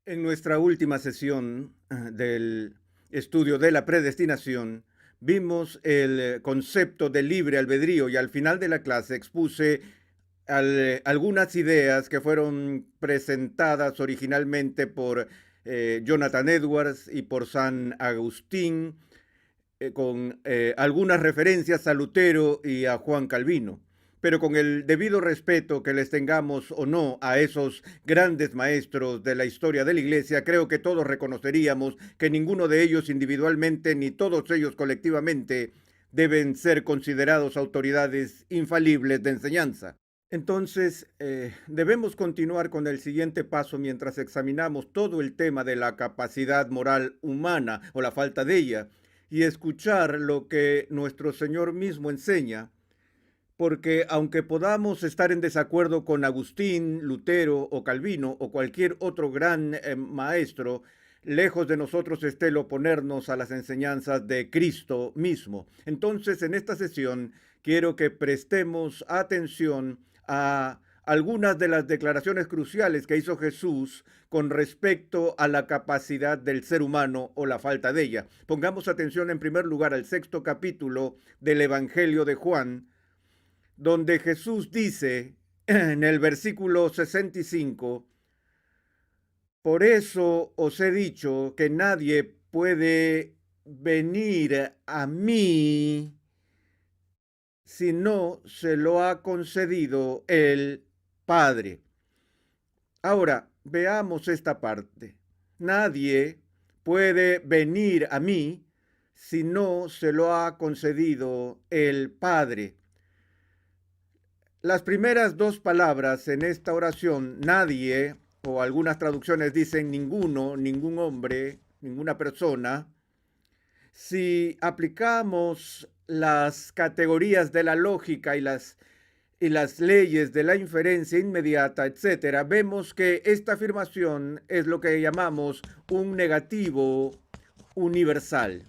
En nuestra última sesión del estudio de la predestinación, vimos el concepto del libre albedrío y al final de la clase expuse algunas ideas que fueron presentadas originalmente por Jonathan Edwards y por San Agustín, con algunas referencias a Lutero y a Juan Calvino, pero con el debido respeto que les tengamos o no a esos grandes maestros de la historia de la Iglesia, creo que todos reconoceríamos que ninguno de ellos individualmente ni todos ellos colectivamente deben ser considerados autoridades infalibles de enseñanza. Entonces, debemos continuar con el siguiente paso mientras examinamos todo el tema de la capacidad moral humana o la falta de ella y escuchar lo que nuestro Señor mismo enseña, porque aunque podamos estar en desacuerdo con Agustín, Lutero o Calvino o cualquier otro gran maestro, lejos de nosotros esté el oponernos a las enseñanzas de Cristo mismo. Entonces, en esta sesión quiero que prestemos atención a algunas de las declaraciones cruciales que hizo Jesús con respecto a la capacidad del ser humano o la falta de ella. Pongamos atención en primer lugar al sexto capítulo del Evangelio de Juan, donde Jesús dice en el versículo 65, por eso os he dicho que nadie puede venir a mí si no se lo ha concedido el Padre. Ahora, veamos esta parte. Nadie puede venir a mí si no se lo ha concedido el Padre. Las primeras dos palabras en esta oración, nadie, o algunas traducciones dicen ninguno, ningún hombre, ninguna persona. Si aplicamos las categorías de la lógica y las leyes de la inferencia inmediata, etcétera, vemos que esta afirmación es lo que llamamos un negativo universal.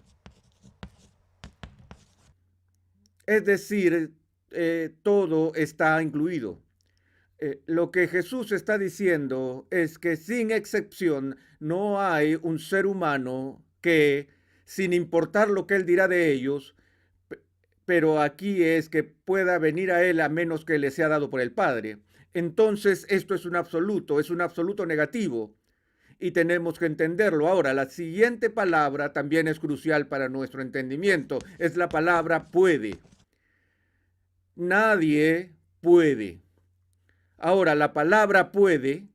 Es decir, todo está incluido. Lo que Jesús está diciendo es que sin excepción no hay un ser humano que, sin importar lo que él dirá de ellos, pero aquí es que pueda venir a él a menos que le sea dado por el Padre. Entonces esto es un absoluto negativo y tenemos que entenderlo. Ahora, la siguiente palabra también es crucial para nuestro entendimiento, es la palabra puede. Nadie puede. Ahora, la palabra puede,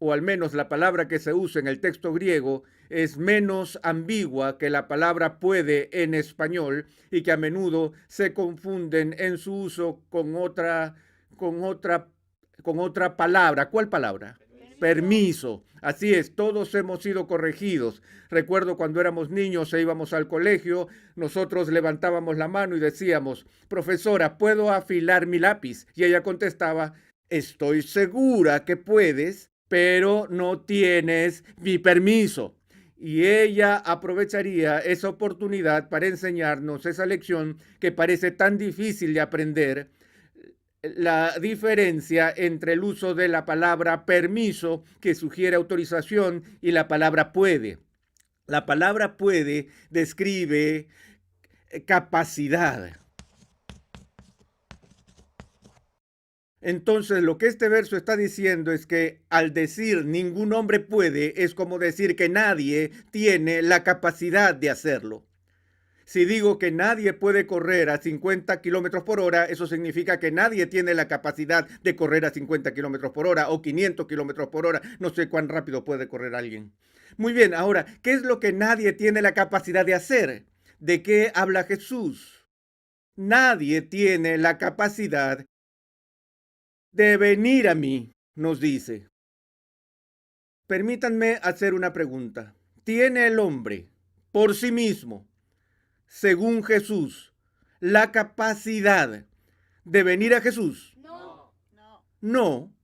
o al menos la palabra que se usa en el texto griego, es menos ambigua que la palabra puede en español y que a menudo se confunden en su uso con otra, con otra palabra. ¿Cuál palabra? Permiso. Así es, todos hemos sido corregidos. Recuerdo cuando éramos niños e íbamos al colegio, nosotros levantábamos la mano y decíamos, profesora, ¿puedo afilar mi lápiz? Y ella contestaba, estoy segura que puedes, pero no tienes mi permiso. Y ella aprovecharía esa oportunidad para enseñarnos esa lección que parece tan difícil de aprender, la diferencia entre el uso de la palabra permiso, que sugiere autorización, y la palabra puede. La palabra puede describe capacidad. Entonces, lo que este verso está diciendo es que al decir ningún hombre puede, es como decir que nadie tiene la capacidad de hacerlo. Si digo que nadie puede correr a 50 kilómetros por hora, eso significa que nadie tiene la capacidad de correr a 50 kilómetros por hora o 500 kilómetros por hora. No sé cuán rápido puede correr alguien. Muy bien, ahora, ¿qué es lo que nadie tiene la capacidad de hacer? ¿De qué habla Jesús? Nadie tiene la capacidad de venir a mí, nos dice. Permítanme hacer una pregunta. ¿Tiene el hombre por sí mismo, según Jesús, la capacidad de venir a Jesús? No. No. No.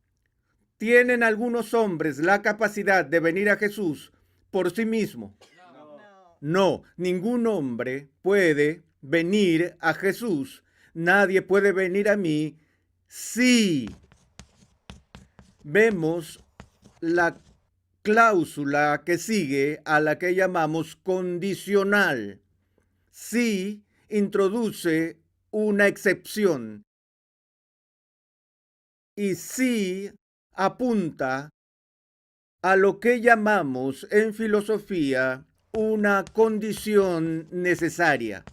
¿Tienen algunos hombres la capacidad de venir a Jesús por sí mismo? No. No. Ningún hombre puede venir a Jesús. Nadie puede venir a mí si vemos la cláusula que sigue a la que llamamos condicional. Sí introduce una excepción y sí apunta a lo que llamamos en filosofía una condición necesaria.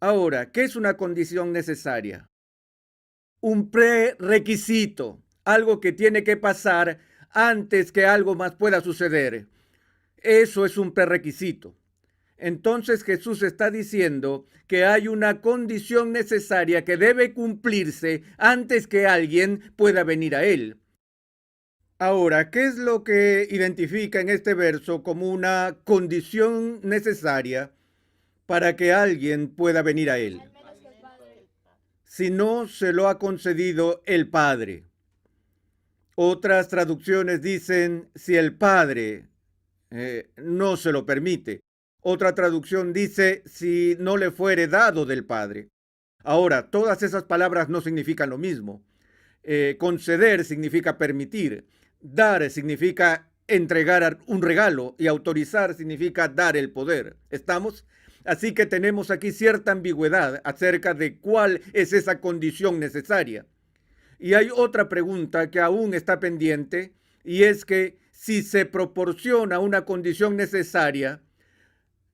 Ahora, ¿qué es una condición necesaria? Un prerequisito, algo que tiene que pasar antes que algo más pueda suceder. Eso es un prerequisito. Entonces Jesús está diciendo que hay una condición necesaria que debe cumplirse antes que alguien pueda venir a él. Ahora, ¿qué es lo que identifica en este verso como una condición necesaria para que alguien pueda venir a él? Si no se lo ha concedido el Padre. Otras traducciones dicen si el Padre no se lo permite. Otra traducción dice si no le fuere dado del Padre. Ahora, todas esas palabras no significan lo mismo. Conceder significa permitir. Dar significa entregar un regalo y autorizar significa dar el poder. ¿Estamos? Así que tenemos aquí cierta ambigüedad acerca de cuál es esa condición necesaria. Y hay otra pregunta que aún está pendiente, y es que si se proporciona una condición necesaria,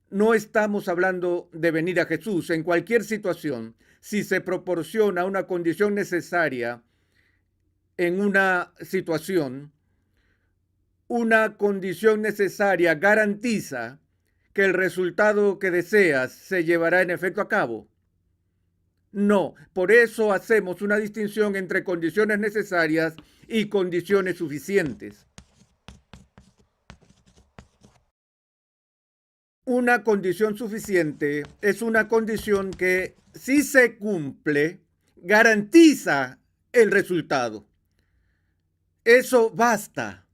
no estamos hablando de venir a Jesús. En cualquier situación, si se proporciona una condición necesaria en una situación, una condición necesaria garantiza que el resultado que deseas se llevará en efecto a cabo. No, por eso hacemos una distinción entre condiciones necesarias y condiciones suficientes. Una condición suficiente es una condición que, si se cumple, garantiza el resultado. Eso basta.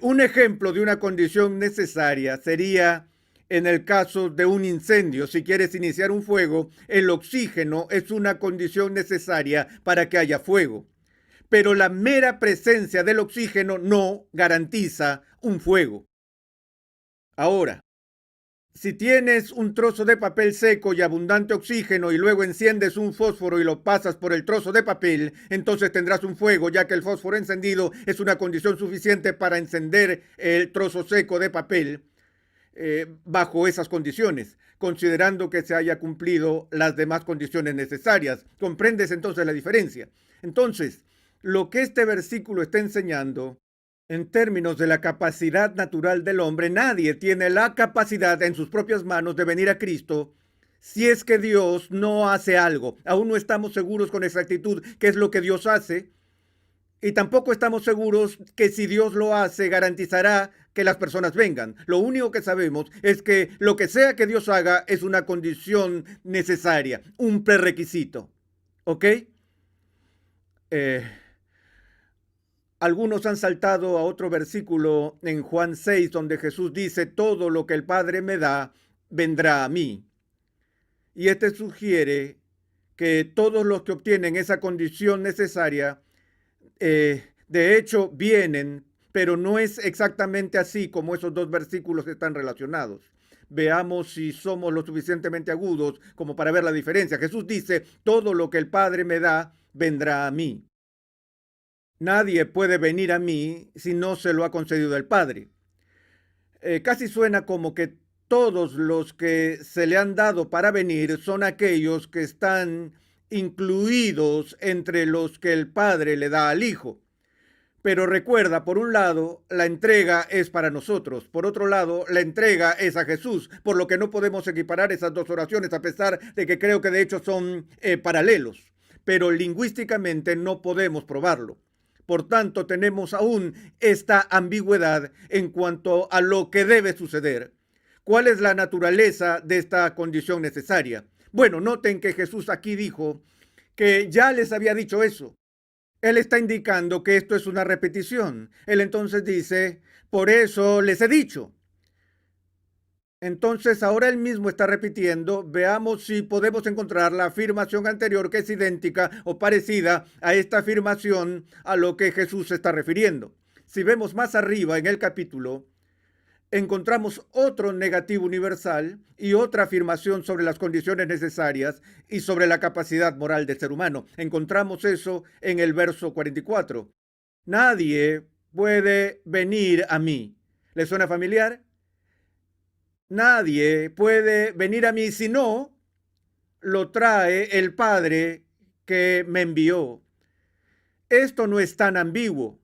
Un ejemplo de una condición necesaria sería en el caso de un incendio. Si quieres iniciar un fuego, el oxígeno es una condición necesaria para que haya fuego. Pero la mera presencia del oxígeno no garantiza un fuego. Ahora, si tienes un trozo de papel seco y abundante oxígeno y luego enciendes un fósforo y lo pasas por el trozo de papel, entonces tendrás un fuego, ya que el fósforo encendido es una condición suficiente para encender el trozo seco de papel bajo esas condiciones, considerando que se haya cumplido las demás condiciones necesarias. ¿Comprendes entonces la diferencia? Entonces, lo que este versículo está enseñando en términos de la capacidad natural del hombre, nadie tiene la capacidad en sus propias manos de venir a Cristo si es que Dios no hace algo. Aún no estamos seguros con exactitud qué es lo que Dios hace, y tampoco estamos seguros que si Dios lo hace garantizará que las personas vengan. Lo único que sabemos es que lo que sea que Dios haga es una condición necesaria, un prerequisito. ¿Ok? Algunos han saltado a otro versículo en Juan 6, donde Jesús dice, todo lo que el Padre me da, vendrá a mí. Y este sugiere que todos los que obtienen esa condición necesaria, de hecho, vienen, pero no es exactamente así como esos dos versículos están relacionados. Veamos si somos lo suficientemente agudos como para ver la diferencia. Jesús dice, todo lo que el Padre me da, vendrá a mí. Nadie puede venir a mí si no se lo ha concedido el Padre. Casi suena como que todos los que se le han dado para venir son aquellos que están incluidos entre los que el Padre le da al Hijo. Pero recuerda, por un lado, la entrega es para nosotros. Por otro lado, la entrega es a Jesús, por lo que no podemos equiparar esas dos oraciones, a pesar de que creo que de hecho son paralelos. Pero lingüísticamente no podemos probarlo. Por tanto, tenemos aún esta ambigüedad en cuanto a lo que debe suceder. ¿Cuál es la naturaleza de esta condición necesaria? Bueno, noten que Jesús aquí dijo que ya les había dicho eso. Él está indicando que esto es una repetición. Él entonces dice, por eso les he dicho. Entonces, ahora él mismo está repitiendo, veamos si podemos encontrar la afirmación anterior que es idéntica o parecida a esta afirmación a lo que Jesús se está refiriendo. Si vemos más arriba en el capítulo, encontramos otro negativo universal y otra afirmación sobre las condiciones necesarias y sobre la capacidad moral del ser humano. Encontramos eso en el verso 44. Nadie puede venir a mí. ¿Le suena familiar? Nadie puede venir a mí si no lo trae el Padre que me envió. Esto no es tan ambiguo.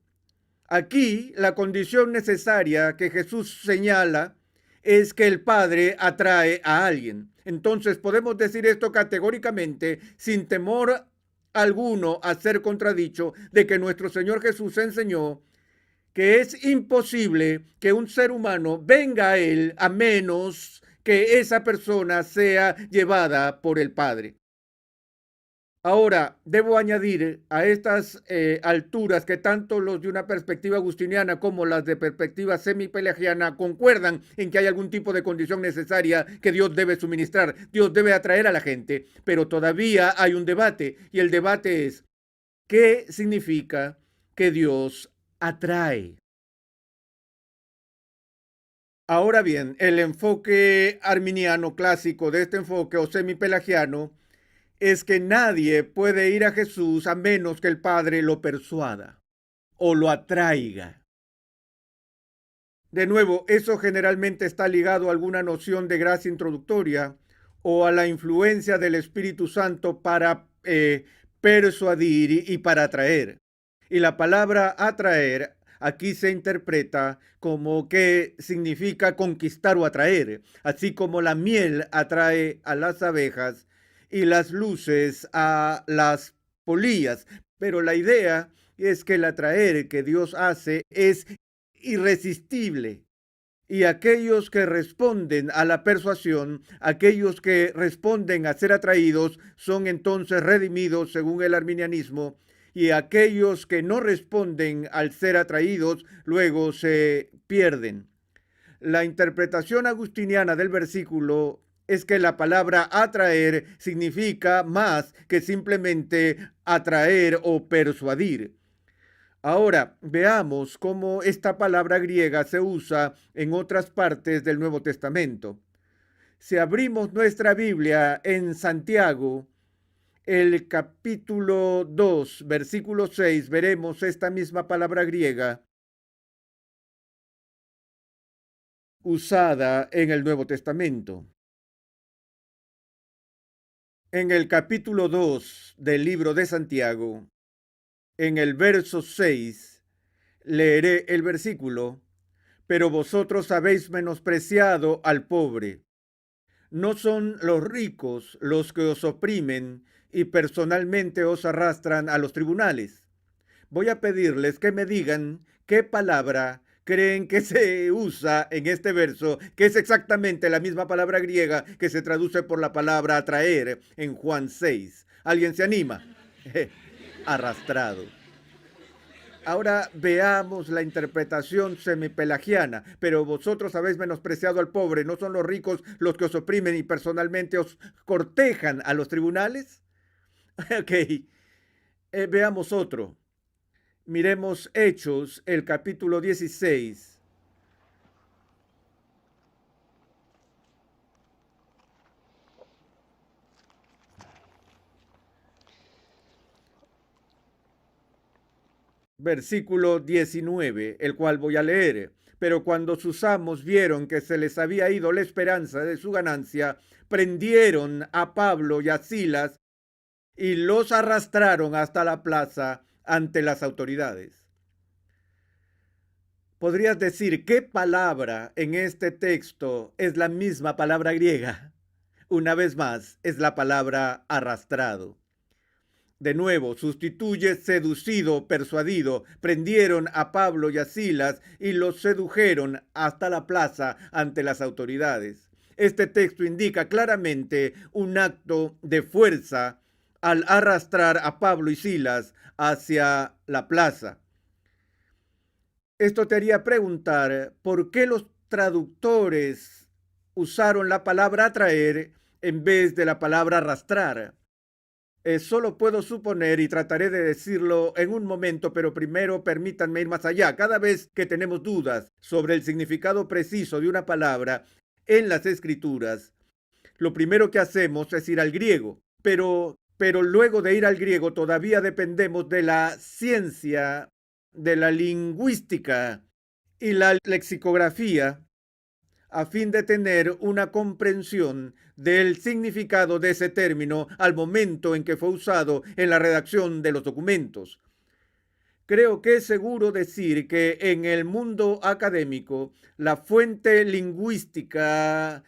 Aquí la condición necesaria que Jesús señala es que el Padre atrae a alguien. Entonces podemos decir esto categóricamente, sin temor alguno a ser contradicho, de que nuestro Señor Jesús enseñó que es imposible que un ser humano venga a Él a menos que esa persona sea llevada por el Padre. Ahora, debo añadir a estas alturas que tanto los de una perspectiva agustiniana como las de perspectiva semipelagiana concuerdan en que hay algún tipo de condición necesaria que Dios debe suministrar. Dios debe atraer a la gente, pero todavía hay un debate y el debate es, ¿qué significa que Dios atrae? Ahora bien, el enfoque arminiano clásico de este enfoque o semipelagiano es que nadie puede ir a Jesús a menos que el Padre lo persuada o lo atraiga. De nuevo, eso generalmente está ligado a alguna noción de gracia introductoria o a la influencia del Espíritu Santo para persuadir y para atraer. Y la palabra atraer aquí se interpreta como que significa conquistar o atraer, así como la miel atrae a las abejas y las luces a las polillas. Pero la idea es que el atraer que Dios hace es irresistible. Y aquellos que responden a la persuasión, aquellos que responden a ser atraídos, son entonces redimidos según el arminianismo, y aquellos que no responden al ser atraídos, luego se pierden. La interpretación agustiniana del versículo es que la palabra atraer significa más que simplemente atraer o persuadir. Ahora, veamos cómo esta palabra griega se usa en otras partes del Nuevo Testamento. Si abrimos nuestra Biblia en Santiago, el capítulo 2, versículo 6, veremos esta misma palabra griega usada en el Nuevo Testamento. En el capítulo 2 del libro de Santiago, en el verso 6, leeré el versículo: pero vosotros habéis menospreciado al pobre. No son los ricos los que os oprimen y personalmente os arrastran a los tribunales. Voy a pedirles que me digan qué palabra creen que se usa en este verso, que es exactamente la misma palabra griega que se traduce por la palabra atraer en Juan 6. ¿Alguien se anima? Arrastrado. Ahora veamos la interpretación semipelagiana. Pero vosotros habéis menospreciado al pobre. ¿No son los ricos los que os oprimen y personalmente os cortejan a los tribunales? Ok, veamos otro. Miremos Hechos, el capítulo 16. Versículo 19, el cual voy a leer. Pero cuando sus amos vieron que se les había ido la esperanza de su ganancia, prendieron a Pablo y a Silas y los arrastraron hasta la plaza ante las autoridades. ¿Podrías decir qué palabra en este texto es la misma palabra griega? Una vez más, es la palabra arrastrado. De nuevo, sustituye seducido, persuadido. Prendieron a Pablo y a Silas y los sedujeron hasta la plaza ante las autoridades. Este texto indica claramente un acto de fuerza al arrastrar a Pablo y Silas hacia la plaza. Esto te haría preguntar por qué los traductores usaron la palabra atraer en vez de la palabra arrastrar. Solo puedo suponer y trataré de decirlo en un momento, pero primero permítanme ir más allá. Cada vez que tenemos dudas sobre el significado preciso de una palabra en las escrituras, lo primero que hacemos es ir al griego. Pero luego de ir al griego todavía dependemos de la ciencia, de la lingüística y la lexicografía a fin de tener una comprensión del significado de ese término al momento en que fue usado en la redacción de los documentos. Creo que es seguro decir que en el mundo académico la fuente lingüística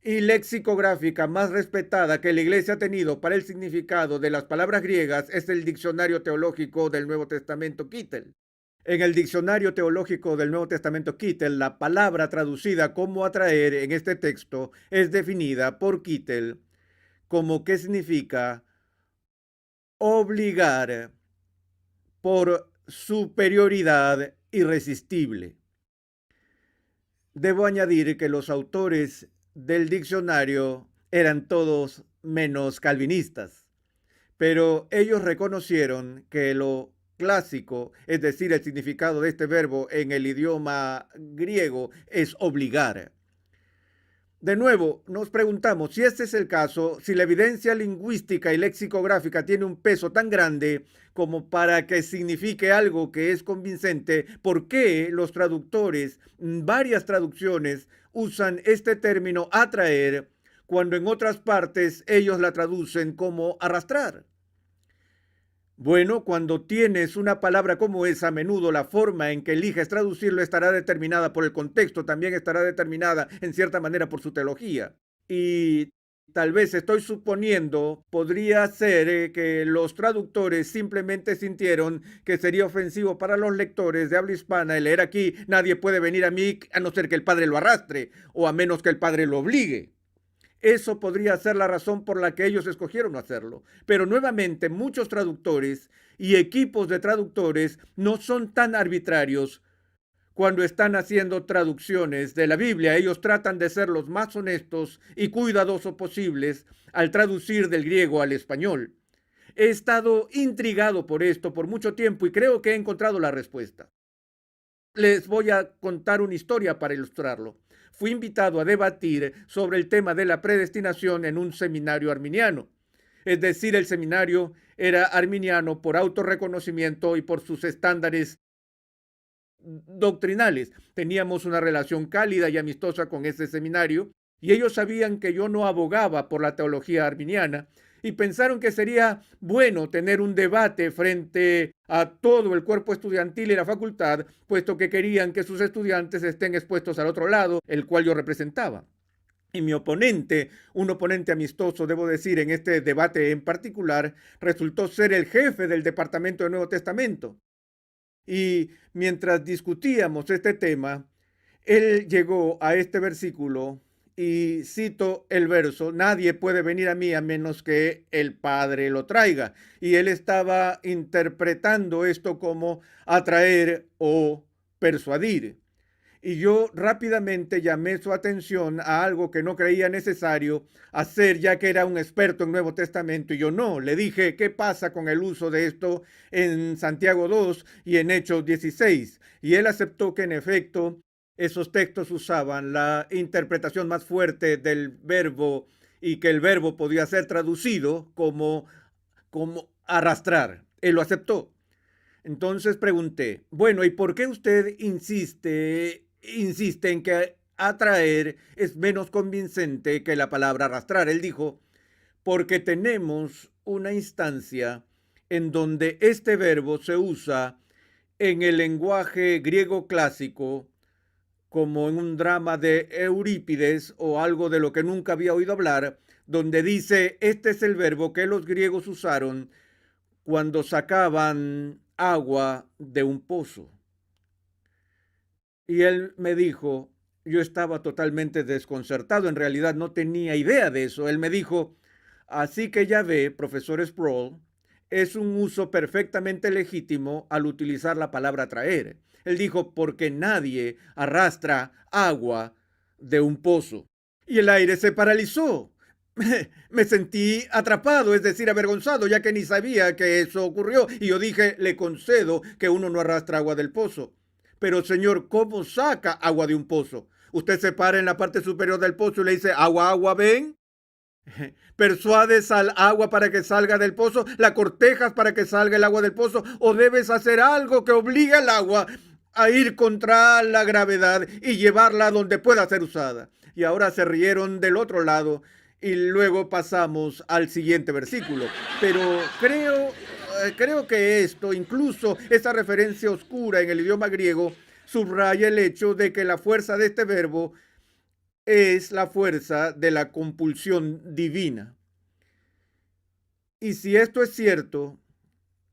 y lexicográfica más respetada que la Iglesia ha tenido para el significado de las palabras griegas es el Diccionario Teológico del Nuevo Testamento Kittel. En el Diccionario Teológico del Nuevo Testamento Kittel, la palabra traducida como atraer en este texto es definida por Kittel como que significa obligar por superioridad irresistible. Debo añadir que los autores del diccionario eran todos menos calvinistas, pero ellos reconocieron que lo clásico, es decir, el significado de este verbo en el idioma griego es obligar. De nuevo, nos preguntamos si este es el caso, si la evidencia lingüística y lexicográfica tiene un peso tan grande como para que signifique algo que es convincente, ¿por qué los traductores, varias traducciones, usan este término atraer cuando en otras partes ellos la traducen como arrastrar? Bueno, cuando tienes una palabra como esa, a menudo la forma en que eliges traducirlo estará determinada por el contexto, también estará determinada en cierta manera por su teología. Y tal vez estoy suponiendo, podría ser que los traductores simplemente sintieron que sería ofensivo para los lectores de habla hispana el leer aquí, nadie puede venir a mí a no ser que el padre lo arrastre o a menos que el padre lo obligue. Eso podría ser la razón por la que ellos escogieron no hacerlo. Pero nuevamente, muchos traductores y equipos de traductores no son tan arbitrarios cuando están haciendo traducciones de la Biblia. Ellos tratan de ser los más honestos y cuidadosos posibles al traducir del griego al español. He estado intrigado por esto por mucho tiempo y creo que he encontrado la respuesta. Les voy a contar una historia para ilustrarlo. Fui invitado a debatir sobre el tema de la predestinación en un seminario arminiano. Es decir, el seminario era arminiano por autorreconocimiento y por sus estándares doctrinales. Teníamos una relación cálida y amistosa con ese seminario y ellos sabían que yo no abogaba por la teología arminiana y pensaron que sería bueno tener un debate frente a todo el cuerpo estudiantil y la facultad, puesto que querían que sus estudiantes estén expuestos al otro lado, el cual yo representaba. Y mi oponente, un oponente amistoso, debo decir, en este debate en particular, resultó ser el jefe del Departamento del Nuevo Testamento. Y mientras discutíamos este tema, él llegó a este versículo y cito el verso: nadie puede venir a mí a menos que el Padre lo traiga. Y él estaba interpretando esto como atraer o persuadir. Y yo rápidamente llamé su atención a algo que no creía necesario hacer, ya que era un experto en Nuevo Testamento. Y yo no, le dije, ¿qué pasa con el uso de esto en Santiago 2 y en Hechos 16? Y él aceptó que en efecto esos textos usaban la interpretación más fuerte del verbo y que el verbo podía ser traducido como arrastrar. Él lo aceptó. Entonces pregunté, bueno, ¿y por qué usted insiste en que atraer es menos convincente que la palabra arrastrar? Él dijo, porque tenemos una instancia en donde este verbo se usa en el lenguaje griego clásico, como en un drama de Eurípides o algo de lo que nunca había oído hablar, donde dice, este es el verbo que los griegos usaron cuando sacaban agua de un pozo. Y él me dijo, yo estaba totalmente desconcertado, en realidad no tenía idea de eso. Él me dijo, así que ya ve, profesor Sproul, es un uso perfectamente legítimo al utilizar la palabra traer. Él dijo, porque nadie arrastra agua de un pozo. y el aire se paralizó. Me sentí atrapado, es decir, avergonzado, ya que ni sabía que eso ocurrió. Y yo dije, le concedo que uno no arrastra agua del pozo. Pero señor, ¿cómo saca agua de un pozo? Usted se para en la parte superior del pozo y le dice, agua, agua, ven. ¿Persuades al agua para que salga del pozo? ¿La cortejas para que salga el agua del pozo? ¿O debes hacer algo que obligue al agua a ir contra la gravedad y llevarla donde pueda ser usada? Y ahora se rieron del otro lado y luego pasamos al siguiente versículo. Pero creo que esto, incluso esa referencia oscura en el idioma griego, subraya el hecho de que la fuerza de este verbo es la fuerza de la compulsión divina. Y si esto es cierto,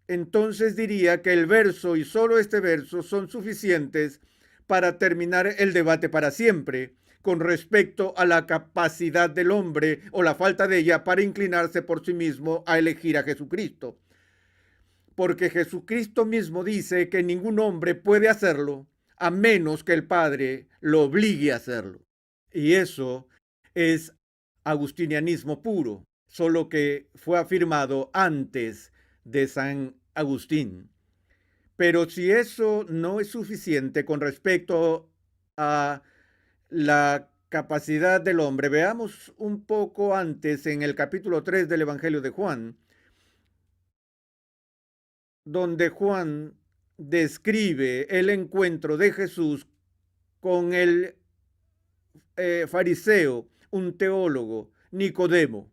entonces diría que el verso y solo este verso son suficientes para terminar el debate para siempre con respecto a la capacidad del hombre o la falta de ella para inclinarse por sí mismo a elegir a Jesucristo. Porque Jesucristo mismo dice que ningún hombre puede hacerlo a menos que el Padre lo obligue a hacerlo. Y eso es agustinianismo puro, solo que fue afirmado antes de San Agustín. Pero si eso no es suficiente con respecto a la capacidad del hombre, veamos un poco antes en el capítulo 3 del Evangelio de Juan, donde Juan describe el encuentro de Jesús con el fariseo, un teólogo, Nicodemo,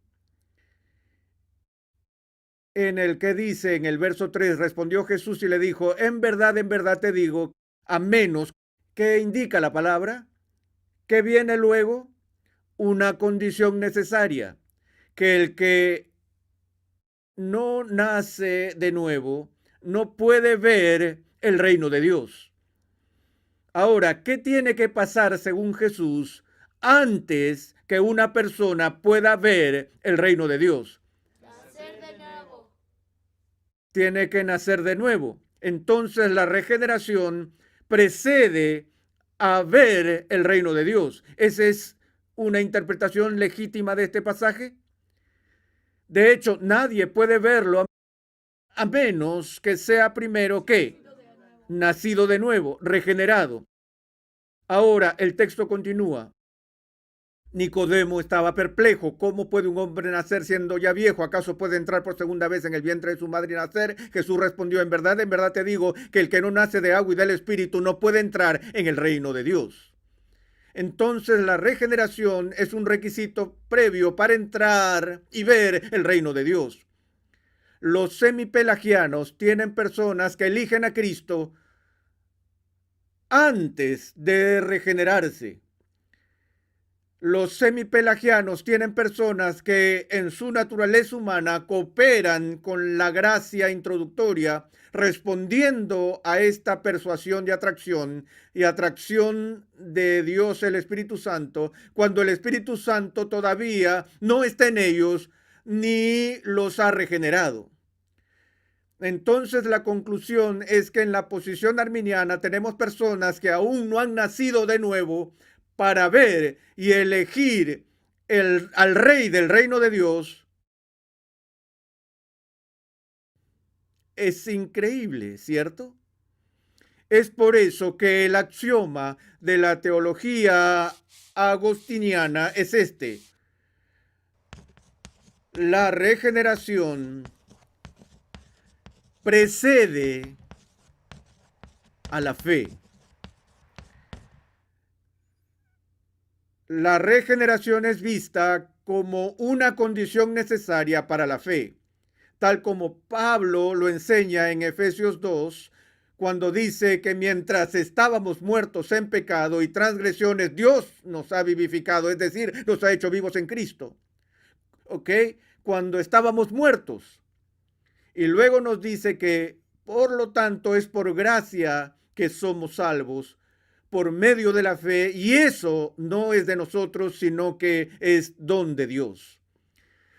en el que dice en el verso 3, respondió Jesús y le dijo, en verdad te digo, a menos que indica la palabra, que viene luego una condición necesaria, que el que no nace de nuevo no puede ver el reino de Dios. Ahora, ¿qué tiene que pasar según Jesús antes que una persona pueda ver el reino de Dios? Nacer de nuevo. Tiene que nacer de nuevo. Entonces la regeneración precede a ver el reino de Dios. ¿Esa es una interpretación legítima de este pasaje? De hecho, nadie puede verlo a menos que sea primero que nacido de nuevo, regenerado. Ahora el texto continúa. Nicodemo estaba perplejo. ¿Cómo puede un hombre nacer siendo ya viejo? ¿Acaso puede entrar por segunda vez en el vientre de su madre y nacer? Jesús respondió, en verdad te digo que el que no nace de agua y del Espíritu no puede entrar en el reino de Dios. Entonces la regeneración es un requisito previo para entrar y ver el reino de Dios. Los semipelagianos tienen personas que eligen a Cristo antes de regenerarse. Los semipelagianos tienen personas que en su naturaleza humana cooperan con la gracia introductoria, respondiendo a esta persuasión de atracción y atracción de Dios el Espíritu Santo, cuando el Espíritu Santo todavía no está en ellos ni los ha regenerado. Entonces la conclusión es que en la posición arminiana tenemos personas que aún no han nacido de nuevo para ver y elegir al rey del reino de Dios. Es increíble, ¿cierto? Es por eso que el axioma de la teología agostiniana es este: la regeneración precede a la fe. La regeneración es vista como una condición necesaria para la fe, tal como Pablo lo enseña en Efesios 2, cuando dice que mientras estábamos muertos en pecado y transgresiones, Dios nos ha vivificado, es decir, nos ha hecho vivos en Cristo. ¿Ok? Cuando estábamos muertos. Y luego nos dice que, por lo tanto, es por gracia que somos salvos, por medio de la fe, y eso no es de nosotros, sino que es don de Dios.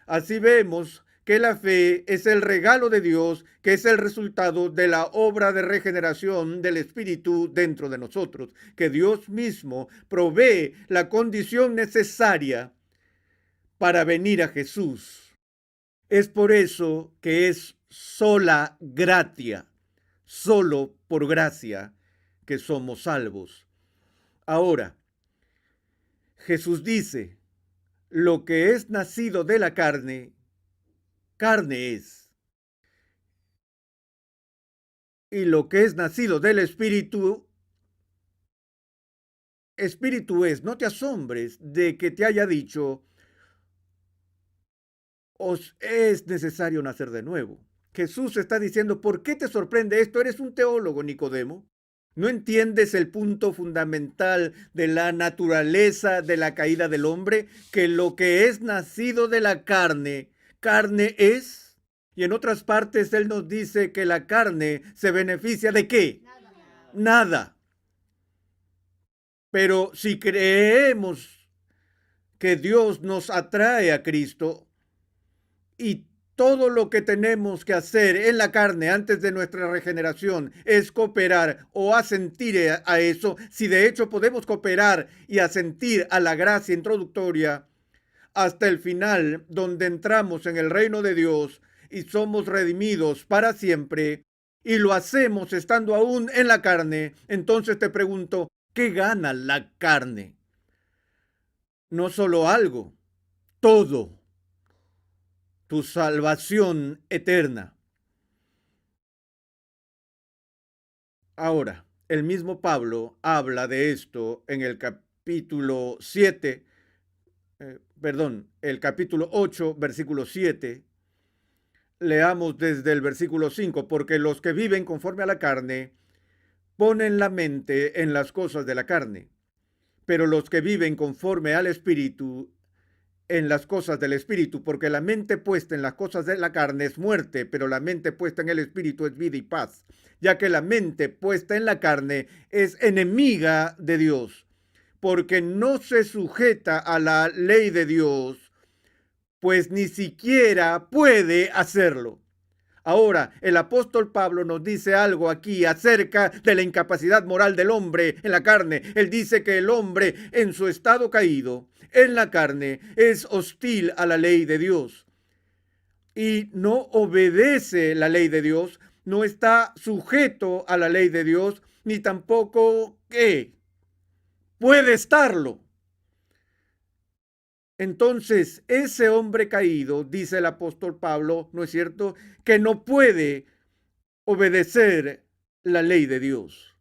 Así vemos que la fe es el regalo de Dios, que es el resultado de la obra de regeneración del Espíritu dentro de nosotros, que Dios mismo provee la condición necesaria para venir a Jesús. Es por eso que es sola gratia, solo por gracia, que somos salvos. Ahora, Jesús dice, lo que es nacido de la carne, carne es. Y lo que es nacido del Espíritu, Espíritu es. No te asombres de que te haya dicho, os es necesario nacer de nuevo. Jesús está diciendo, ¿por qué te sorprende esto? Eres un teólogo, Nicodemo. ¿No entiendes el punto fundamental de la naturaleza de la caída del hombre? Que lo que es nacido de la carne, carne es. Y en otras partes él nos dice que la carne se beneficia ¿de qué? Nada. Pero si creemos que Dios nos atrae a Cristo y todo lo que tenemos que hacer en la carne antes de nuestra regeneración es cooperar o asentir a eso, si de hecho podemos cooperar y asentir a la gracia introductoria hasta el final, donde entramos en el reino de Dios y somos redimidos para siempre, y lo hacemos estando aún en la carne, entonces te pregunto, ¿qué gana la carne? No solo algo, todo. Tu salvación eterna. Ahora, el mismo Pablo habla de esto en el capítulo 7, el capítulo 8, versículo 7. Leamos desde el versículo 5, porque los que viven conforme a la carne ponen la mente en las cosas de la carne, pero los que viven conforme al Espíritu en las cosas del Espíritu, porque la mente puesta en las cosas de la carne es muerte, pero la mente puesta en el Espíritu es vida y paz, ya que la mente puesta en la carne es enemiga de Dios, porque no se sujeta a la ley de Dios, pues ni siquiera puede hacerlo. Ahora, el apóstol Pablo nos dice algo aquí acerca de la incapacidad moral del hombre en la carne. Él dice que el hombre en su estado caído, en la carne, es hostil a la ley de Dios y no obedece la ley de Dios, no está sujeto a la ley de Dios, ni tampoco que puede estarlo. Entonces, ese hombre caído, dice el apóstol Pablo, ¿no es cierto?, que no puede obedecer la ley de Dios.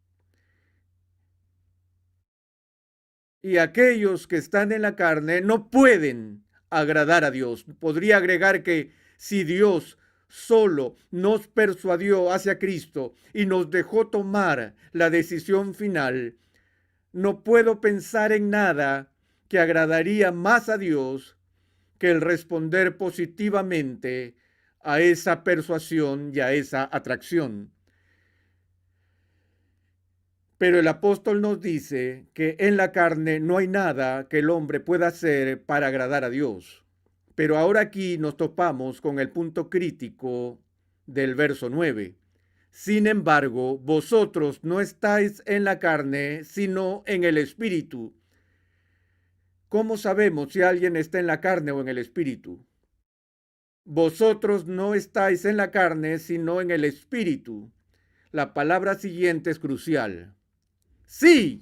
Y aquellos que están en la carne no pueden agradar a Dios. Podría agregar que si Dios solo nos persuadió hacia Cristo y nos dejó tomar la decisión final, no puedo pensar en nada que agradaría más a Dios que el responder positivamente a esa persuasión y a esa atracción. Pero el apóstol nos dice que en la carne no hay nada que el hombre pueda hacer para agradar a Dios. Pero ahora aquí nos topamos con el punto crítico del verso 9. Sin embargo, vosotros no estáis en la carne, sino en el Espíritu. ¿Cómo sabemos si alguien está en la carne o en el Espíritu? Vosotros no estáis en la carne, sino en el Espíritu. La palabra siguiente es crucial. Sí.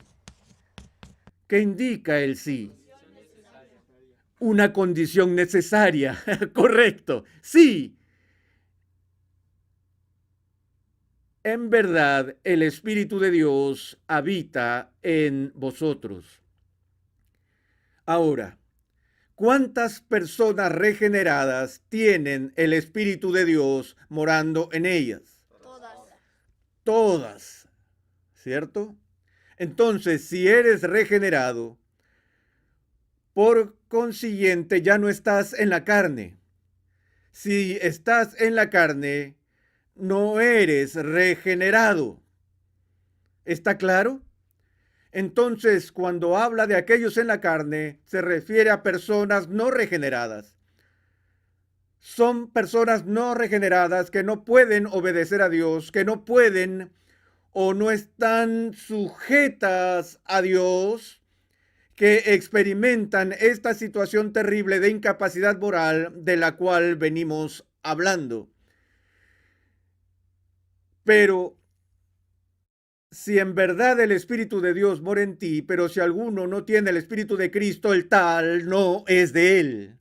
¿Qué indica el sí? Una condición necesaria. Correcto. Sí. En verdad, el Espíritu de Dios habita en vosotros. Ahora, ¿cuántas personas regeneradas tienen el Espíritu de Dios morando en ellas? Todas. Todas, ¿cierto? Entonces, si eres regenerado, por consiguiente ya no estás en la carne. Si estás en la carne, no eres regenerado. ¿Está claro? Entonces, cuando habla de aquellos en la carne, se refiere a personas no regeneradas. son personas no regeneradas que no pueden obedecer a Dios, que no pueden o no están sujetas a Dios, que experimentan esta situación terrible de incapacidad moral de la cual venimos hablando. Pero si en verdad el Espíritu de Dios mora en ti, pero si alguno no tiene el Espíritu de Cristo, el tal no es de él.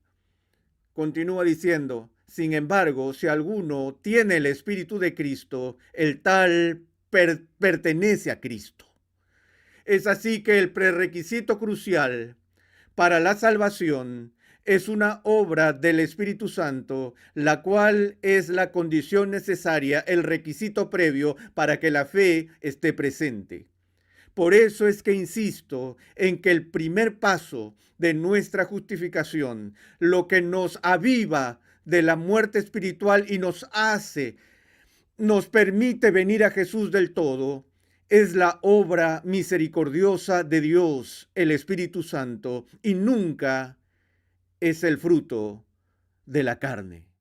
Continúa diciendo, sin embargo, si alguno tiene el Espíritu de Cristo, el tal pertenece a Cristo. Es así que el prerequisito crucial para la salvación es una obra del Espíritu Santo, la cual es la condición necesaria, el requisito previo para que la fe esté presente. Por eso es que insisto en que el primer paso de nuestra justificación, lo que nos aviva de la muerte espiritual y nos permite venir a Jesús del todo, es la obra misericordiosa de Dios, el Espíritu Santo, y nunca es el fruto de la carne.